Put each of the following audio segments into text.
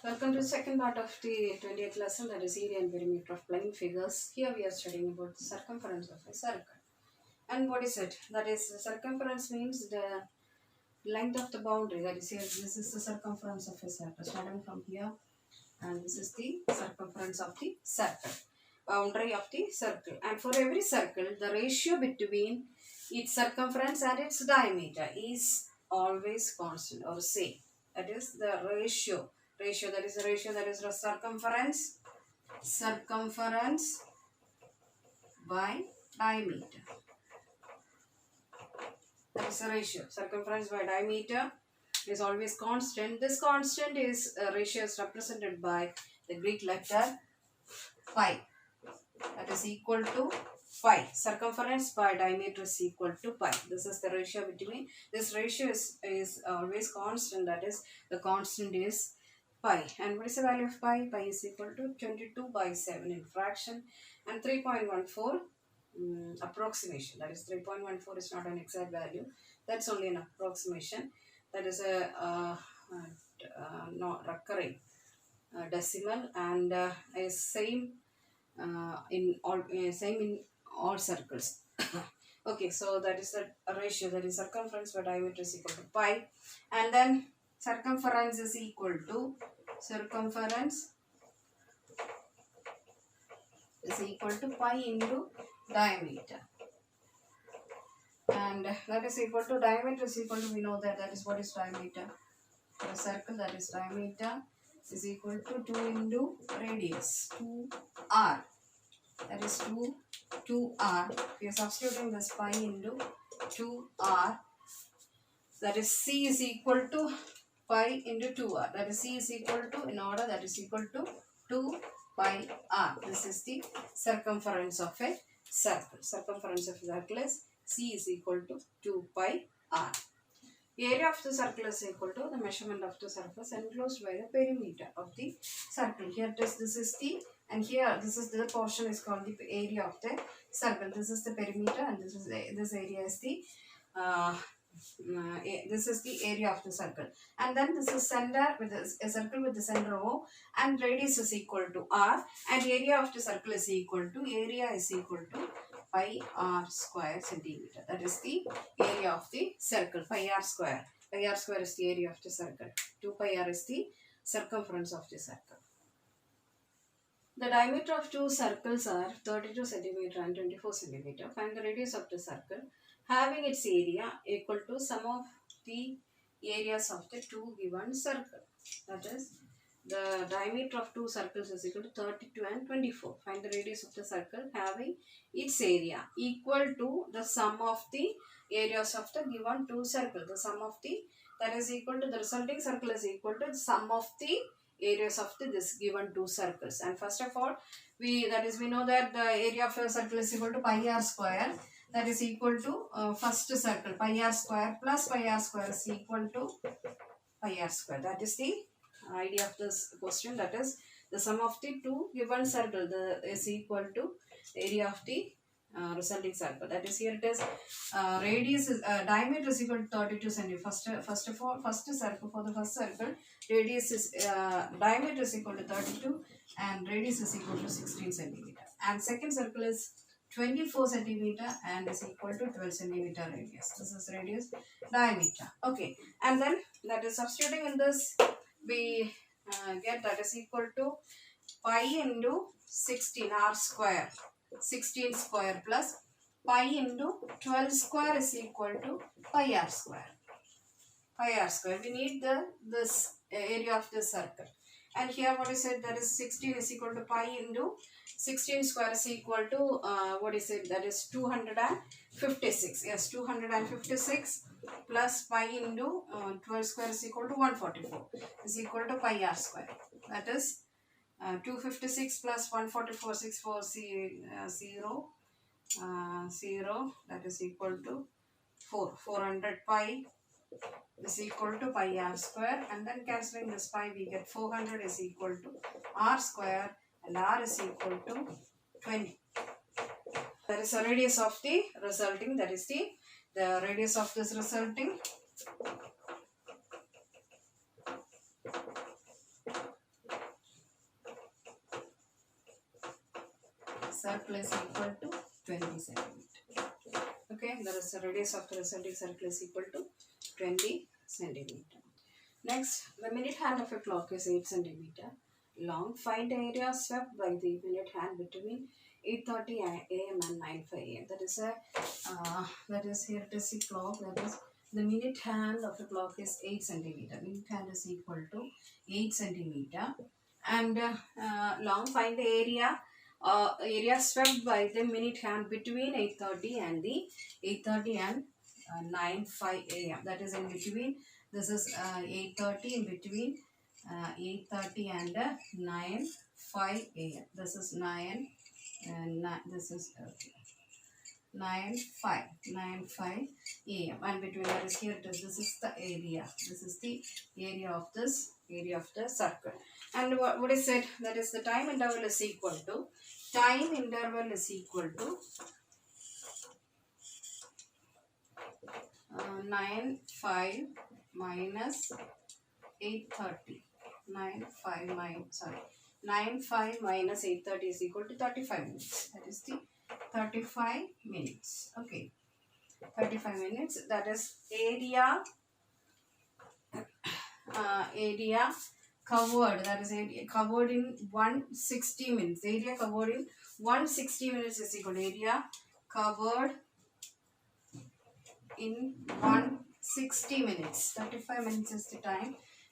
Welcome to the second part of the 20th lesson, that is area and perimeter of plane figures. Here we are studying about the circumference of a circle. And what is it? That is, the circumference means the length of the boundary. That is, here, this is the circumference of a circle. Starting from here, and this is the circumference of the circle. Boundary of the circle. And for every circle, the ratio between its circumference and its diameter is always constant or same. That is the ratio. That is the ratio, that is the circumference by diameter. That is the ratio. Circumference by diameter is always constant. This constant is ratio is represented by the Greek letter pi. That is equal to pi. Circumference by diameter is equal to pi. This is the ratio between. This ratio is always constant. That is, the constant is pi. And what is the value of pi? Pi is equal to 22 by 7 in fraction and 3.14 approximation. That is, 3.14 is not an exact value. That's only an approximation. That is a not recurring decimal and is same in all circles. Okay, so that is the ratio, that is circumference by diameter is equal to pi, and then circumference is equal to pi into diameter, and that is equal to diameter is equal to, we know that is what is diameter for a circle, that is diameter is equal to 2 into radius, 2r. That is 2r. We are substituting this pi into 2r. That is c is equal to pi into 2r. That is c is equal to, in order, that is equal to 2 pi r. This is the circumference of a circle. Circumference of a circle is c is equal to 2 pi r. The area of the circle is equal to the measurement of the surface enclosed by the perimeter of the circle. Here this is the, and here this is the portion is called the area of the circle. This is the perimeter, and this area is the this is the area of the circle. And then this is center with a circle with the center O, and radius is equal to r, and area of the circle is equal to pi r square centimeter. That is the area of the circle, pi r square. Pi r square is the area of the circle. 2 pi r is the circumference of the circle. The diameter of two circles are 32 centimeter and 24 centimeter. Find the radius of the circle having its area equal to sum of the areas of the two given circle. That is, the diameter of two circles is equal to 32 and 24. Find the radius of the circle having its area equal to the sum of the areas of the given two circles. The sum of the, that is equal to, the resulting circle is equal to the sum of the areas of this given two circles. And first of all, we know that the area of a circle is equal to pi r square. That is equal to first circle, pi r square plus pi r square is equal to pi r square. That is the idea of this question. That is, the sum of the two given circle is equal to area of the resulting circle. That is, here it is radius is diameter is equal to 32 centimeter. First circle, for the first circle, radius is diameter is equal to 32 and radius is equal to 16 centimeter. And second circle is 24 centimeter and is equal to 12 centimeter radius. This is radius, diameter. Okay, and then that is substituting in this, we get that is equal to pi into 16 r square. 16 square plus pi into 12 square is equal to pi r square. Pi r square. We need this area of the circle. And here what is it? That is 16 is equal to pi into 16 square is equal to what is it? That is 256. Yes, 256 plus pi into 12 square is equal to 144 is equal to pi r square. That is 256 plus 144, 0, that is equal to 400 pi is equal to pi r square, and then cancelling this pi we get 400 is equal to r square, and r is equal to 20. That is the radius of the resulting, that is the radius of this resulting circle is equal to 20 centimeter. Okay, the radius of the resulting circle is equal to 20 centimeter. Next, the minute hand of a clock is 8 centimeter long. Find the area swept by the minute hand between 8:30 a.m. and 9:05 a.m. That is here it is the clock. That is the minute hand of the clock is 8 centimeter. Minute hand is equal to 8 centimeter. And long, find the area swept by the minute hand between 8:30 and the 8:30 and 9:05 a.m. That is in between. This is 8:30 in between 8:30 and 9:05 a.m. This is 9 and this is okay. 9:05 a.m. and between that is here it is. This is the area. This is the area of the circle. And what is said, that is the time interval is equal to 9:5 minus 8:30. 9:5 minus 8:30 is equal to 35 minutes. That is the 35 minutes. Okay, 35 minutes. That is area covered. That is area covered in 160 minutes. Area covered in 160 minutes is equal to area covered in 160 minutes. 35 minutes is the time,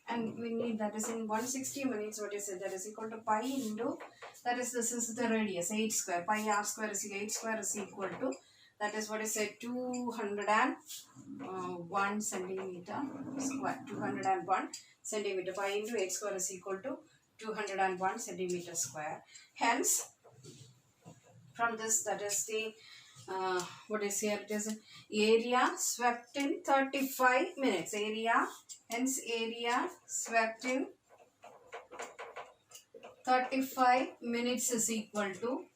and we need that is in 160 minutes. What is it? That is equal to pi into, that is, this is the radius, 8 square. Pi r square is 8 square is equal to, that is what is it, 201 centimeter square. 201 centimeter. Pi into 8 square is equal to 201 centimeter square. Hence, from this, that is the what is here, it is area swept in 35 minutes. Hence area swept in 35 minutes is equal to,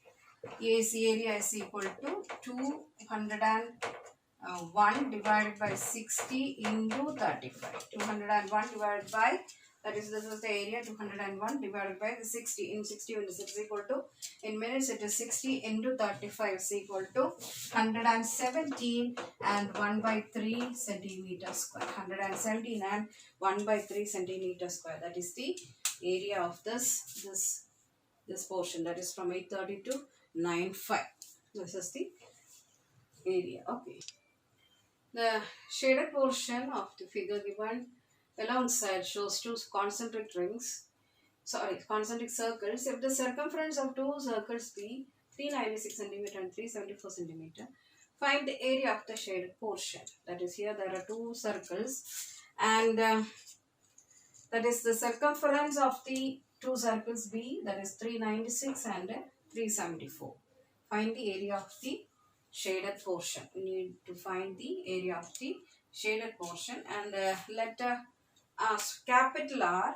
area is equal to 201 divided by 60 into 35. 201 divided by, that is, this is the area, 201 divided by the 60. In 60 minutes it is equal to, in minutes it is 60 into 35 is equal to 117 and 1 by 3 centimeter square. 117 and 1 by 3 centimeter square. That is the area of this portion. That is from 8:30 to 9:05. This is the area. Okay. The shaded portion of the figure given alongside shows two concentric circles. If the circumference of two circles be 396 cm and 374 cm, find the area of the shaded portion. That is, here there are two circles, and that is the circumference of the two circles B, that is 396 and 374. Find the area of the shaded portion. We need to find the area of the shaded portion, and let capital R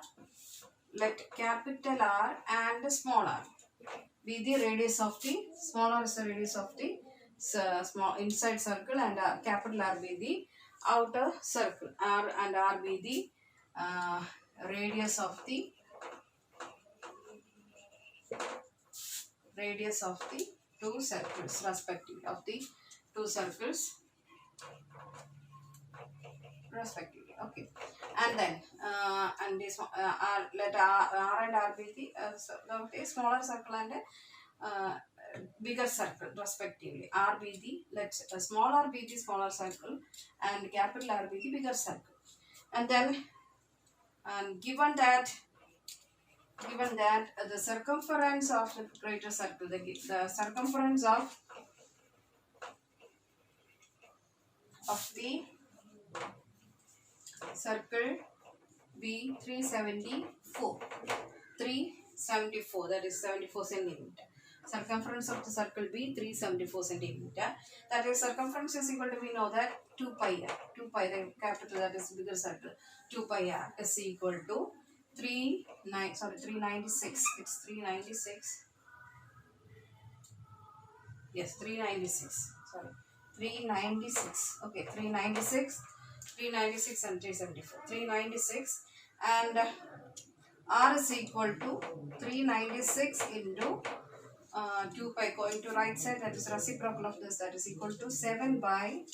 and small r be the radius of the, small r is the radius of the small inside circle, and capital R be the outer circle. R and R be the radius of the two circles respectively, Okay, and then and this let R and R be the smaller circle and bigger circle respectively. R be the, let small r be the smaller circle and capital R be the bigger circle. And then given that the circumference of the greater circle, the circumference of the circle be 374, that is 74 centimeter. Circumference of the circle be 374 centimeter. That is, circumference is equal to, we know that 2 pi r. 2 pi, the capital, that is bigger circle, 2 pi r is equal to 396. It's 396. Yes, 396. Sorry, 396. Okay, 396 and 374. 396 and r is equal to 396 into 2 pi going to right side, that is reciprocal of this, that is equal to 7 by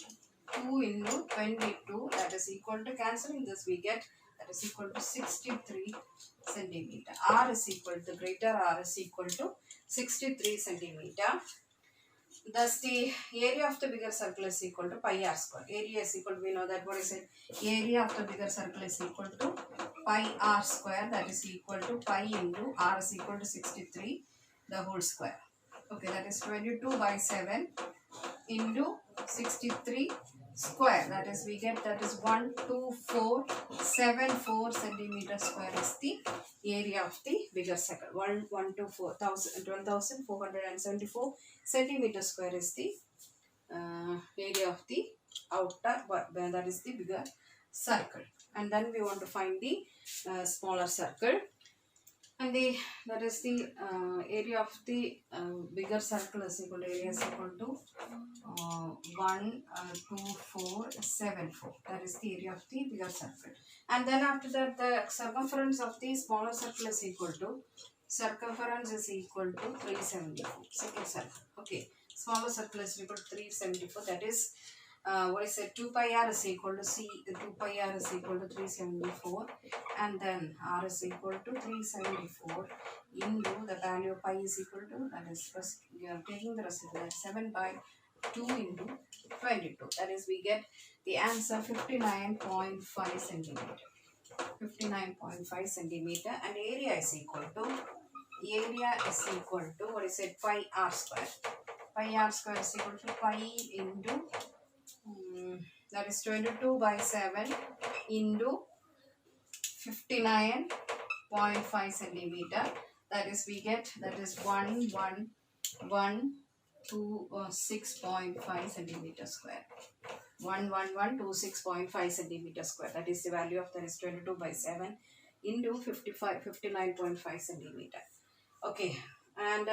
2 into 22, that is equal to, cancelling this we get, that is equal to 63 centimeter. R is equal to, greater R is equal to 63 centimeter. Thus the area of the bigger circle is equal to pi r square. Area is equal to, we know that, what is it? Area of the bigger circle is equal to pi r square, that is equal to pi into r is equal to 63 the whole square. Okay, that is 22 by 7 into 63 square, that is we get, that is 12474 centimeter square is the area of the bigger circle. 12,474 centimeter square is the area of the outer, that is the bigger circle. And then we want to find the smaller circle, and that is the area of the bigger circle is equal to, area is equal to 12474, that is the area of the bigger circle. And then after that, the circumference of the smaller circle is equal to, circumference is equal to 374, second circle. Okay, smaller circle is equal to 374, that is what is it, 2 pi r is equal to 2 pi r is equal to 374, and then r is equal to 374 into the value of pi is equal to, that is first we are taking the reciprocal, that 7 by 2 into 22, that is we get the answer 59.5 centimeter. 59.5 centimeter, and area is equal to, what is it, pi r square. Pi r square is equal to pi into that is 22 by 7 into 59.5 centimeter, that is we get, that is 1126.5 centimeter square. 1126.5 centimeter square, that is the value of, that is 22 by 7 into 59.5 centimeter. Okay, and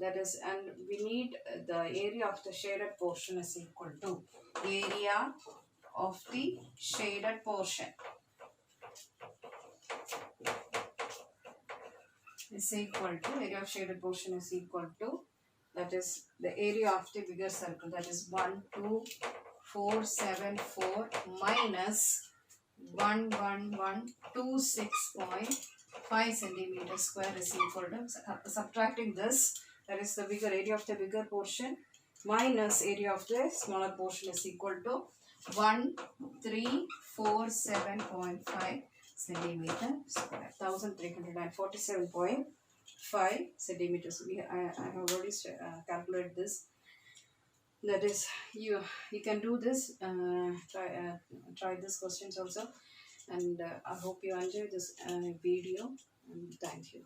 that is, and we need the area of the shaded portion is equal to, area of the shaded portion is equal to, area of shaded portion is equal to, that is the area of the bigger circle, that is 12474 minus 1126.5 centimeter square is equal to, subtracting this, that is the bigger area of the bigger portion minus area of the smaller portion is equal to 1347.5 centimeter square. 1347.5 centimeters. I have already calculated this. That is, you can do this, try this questions also, and I hope you enjoy this video, and thank you.